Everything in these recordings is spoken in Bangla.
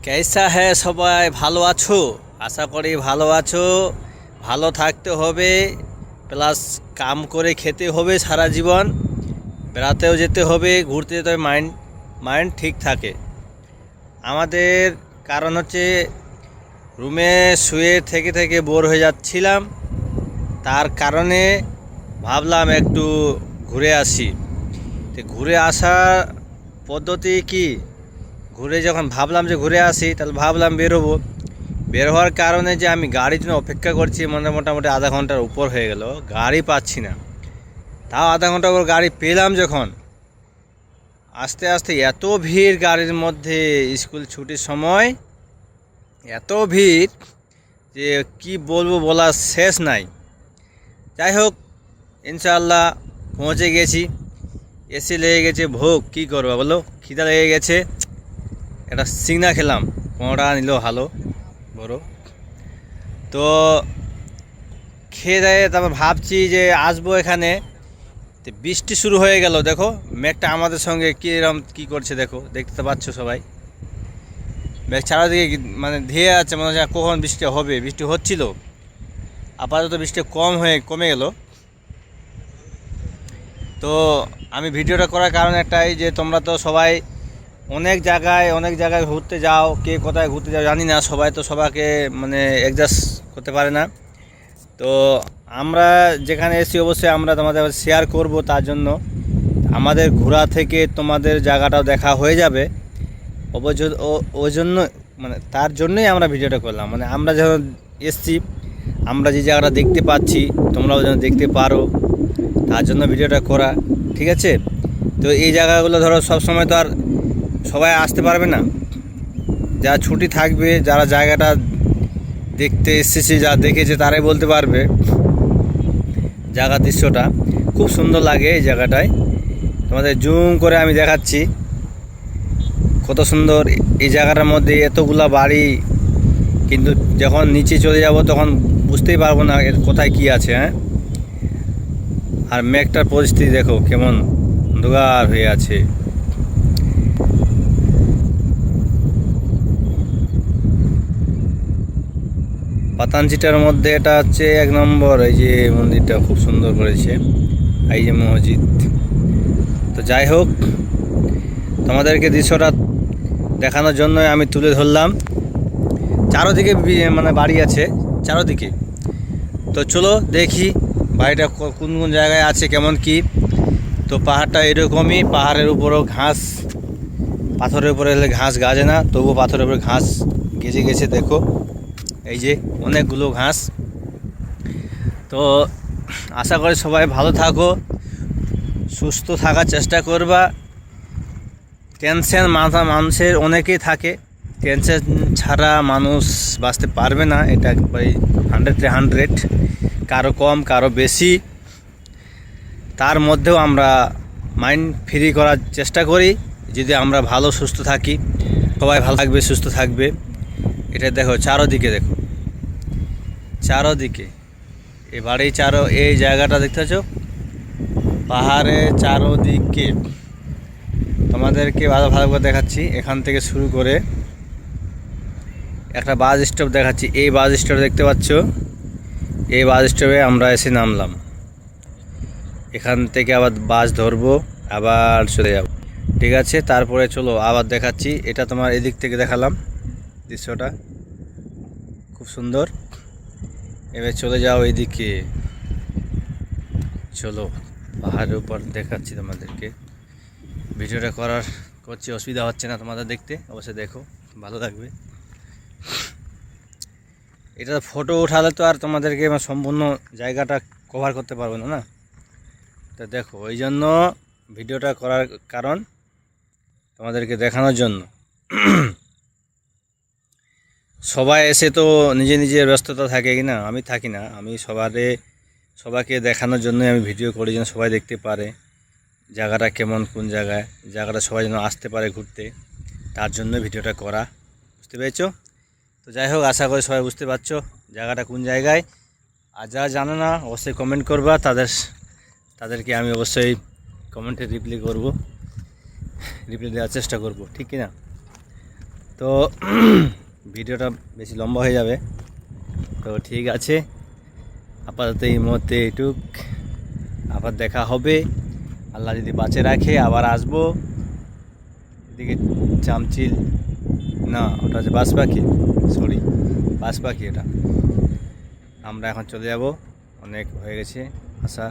कैसा है সবাই ভালো আছো? আশা করি ভালো আছো। ভালো থাকতে হবে, প্লাস কাম করে খেতে হবে সারা জীবন, বেড়াতেও যেতে হবে, ঘুরতে যেতে হবে, মাইন্ড ঠিক থাকে আমাদের। কারণ হচ্ছে রুমে শুয়ে থেকে থেকে বোর হয়ে যাচ্ছিলাম, তার কারণে ভাবলাম একটু ঘুরে আসি। তো ঘুরে আসার পদ্ধতি কি, ঘুরে যখন ভাবলাম যে ঘুরে আসি, তাহলে ভাবলাম বেরোবো। বের হওয়ার কারণে যে আমি গাড়ির জন্য অপেক্ষা করছি, মোটামুটি আধা ঘন্টার উপর হয়ে গেল, গাড়ি পাচ্ছি না। তাও আধা ঘন্টা পর গাড়ি পেলাম যখন, আস্তে আস্তে এত ভিড় গাড়ির মধ্যে, স্কুল ছুটির সময় এত ভিড় যে কি বলবো, বলার শেষ নাই। যাই হোক, ইনশাআল্লাহ পৌঁছে গেছি। এসে লেগে গেছে ভোগ, কী করবো বলো, খিদা লেগে গেছে। একটা সিংনা খেলাম, 15 টাকা নিল, ভালো বড়। তো খেয়ে দেয়ে তারপর ভাবছি যে আসবো এখানে। তো বৃষ্টি শুরু হয়ে গেল, দেখো মেঘটা আমাদের সঙ্গে কীরকম কী করছে, দেখো, দেখতে তো পাচ্ছ সবাই। মেঘ চারিদিকে মানে ধেয়ে আছে, মনে হচ্ছে কখন বৃষ্টি হবে। বৃষ্টি হচ্ছিল, আপাতত বৃষ্টি কমে গেল। তো আমি ভিডিওটা করার কারণ একটাই, যে তোমরা তো সবাই অনেক জায়গায় ঘুরতে যাও, কে কোথায় ঘুরতে যাও জানি না, সবাই তো সবাইকে মানে অ্যাডজাস্ট করতে পারে না। তো আমরা যেখানে এসি অবশ্যই আমরা তোমাদের শেয়ার করব, তার জন্য আমাদের ঘোরা থেকে তোমাদের জায়গাটাও দেখা হয়ে যাবে। ওই জন্য মানে তার জন্যই আমরা ভিডিওটা করলাম, মানে আমরা যখন এসছি, আমরা যে জায়গাটা দেখতে পাচ্ছি তোমরাও যেন দেখতে পারো, তার জন্য ভিডিওটা করা, ঠিক আছে? তো এই জায়গাগুলো ধরো সব সময় তো আর সবাই আসতে পারবে না, যা ছুটি থাকবে, যারা জায়গাটা দেখতে এসেছে, যা দেখেছে তারাই বলতে পারবে। জায়গার দৃশ্যটা খুব সুন্দর লাগে এই জায়গাটায়, তোমাদের জুম করে আমি দেখাচ্ছি কত সুন্দর। এই জায়গাটার মধ্যে এতগুলা বাড়ি, কিন্তু যখন নিচে চলে যাব তখন বুঝতেই পারবো না এর কোথায় কি আছে। হ্যাঁ, আর মেঘটার পরিস্থিতি দেখো কেমন অন্ধকার হয়ে আছে। পাতানচিটার মধ্যে এটা হচ্ছে 1 নম্বর। এই যে মন্দিরটা খুব সুন্দর করেছে, এই যে মসজিদ। তো যাই হোক, তোমাদেরকে দৃশ্যটা দেখানোর জন্য আমি তুলে ধরলাম। চারোদিকে মানে বাড়ি আছে চারোদিকে। তো চলো দেখি বাড়িটা কোন কোন জায়গায় আছে, কেমন কি। তো পাহাড়টা এরকমই, পাহাড়ের উপরও ঘাস, পাথরের উপরে এলে ঘাস গাজে না, তবুও পাথরের উপরে ঘাস গেজে গেছে, দেখো এই যে অনেকগুলো ঘাস। তো আশা করি সবাই ভালো থাকো, সুস্থ থাকার চেষ্টা করবা। টেনশন মানুষের অনেকেই থাকে, টেনশন ছাড়া মানুষ বাঁচতে পারবে না, এটা একবারে 100 কারো কম কারো বেশি। তার মধ্যেও আমরা মাইন্ড ফ্রি করার চেষ্টা করি, যদি আমরা ভালো সুস্থ থাকি, সবাই ভালো থাকবে, সুস্থ থাকবে। এটা দেখো চারোদিকে, দেখো চারোদিকে এই বাড়ি এই জায়গাটা দেখতে পাচ্ছ, পাহাড়ে চারোদিকে। তোমাদেরকে ভালো করে দেখাচ্ছি, এখান থেকে শুরু করে একটা বাস স্টপ দেখাচ্ছি। এই বাস স্টপ দেখতে পাচ্ছ, এই বাস স্টপে আমরা এসে নামলাম। এখান থেকে আবার বাস ধরবো, আবার চলে যাব, ঠিক আছে? তারপরে চলো আবার দেখাচ্ছি। এটা তোমার এদিক থেকে দেখালাম দৃশ্যটা, খুব সুন্দর। এবার চলে যাও এদিকে, চলো পাহাড়ের উপর দেখাচ্ছি তোমাদেরকে। ভিডিওটা করছি, অসুবিধা হচ্ছে না তোমাদের দেখতে, অবশ্যই দেখো, ভালো লাগবে। এটা ফটো উঠালে তো আর তোমাদেরকে সম্পূর্ণ জায়গাটা কভার করতে পারবো না, না? তো দেখো, ওই জন্য ভিডিওটা করার কারণ তোমাদেরকে দেখানোর জন্য। সবাই এসে তো নিজের ব্যস্ততা থাকে কি না, আমি থাকি না। আমি সবাইকে দেখানোর জন্য আমি ভিডিও করি, যেন সবাই দেখতে পারে জায়গাটা কেমন, কোন জায়গাটা সবাই যেন আসতে পারে ঘুরতে, তার জন্য ভিডিওটা করা, বুঝতে পেরেছো? তো যাই হোক, আশা করি সবাই বুঝতে পারছো জায়গাটা কোন জায়গায়। আর যারা জানো না অবশ্যই কমেন্ট করবা, তাদেরকে আমি অবশ্যই কমেন্টে রিপ্লাই দেওয়ার চেষ্টা করব, ঠিক কিনা? তো ভিডিওটা বেশি লম্বা হয়ে যাবে, তো ঠিক আছে আপাতত এই মুহূর্তে এটুক। আবার দেখা হবে, আল্লাহ যদি বাঁচে রাখে আবার আসবো। এদিকে চামচিল, না ওটা হচ্ছে বাস পাখি, সরি বাস পাখি এটা। আমরা এখন চলে যাব, অনেক হয়ে গেছে আসা।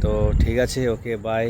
তো ঠিক আছে, ওকে বাই।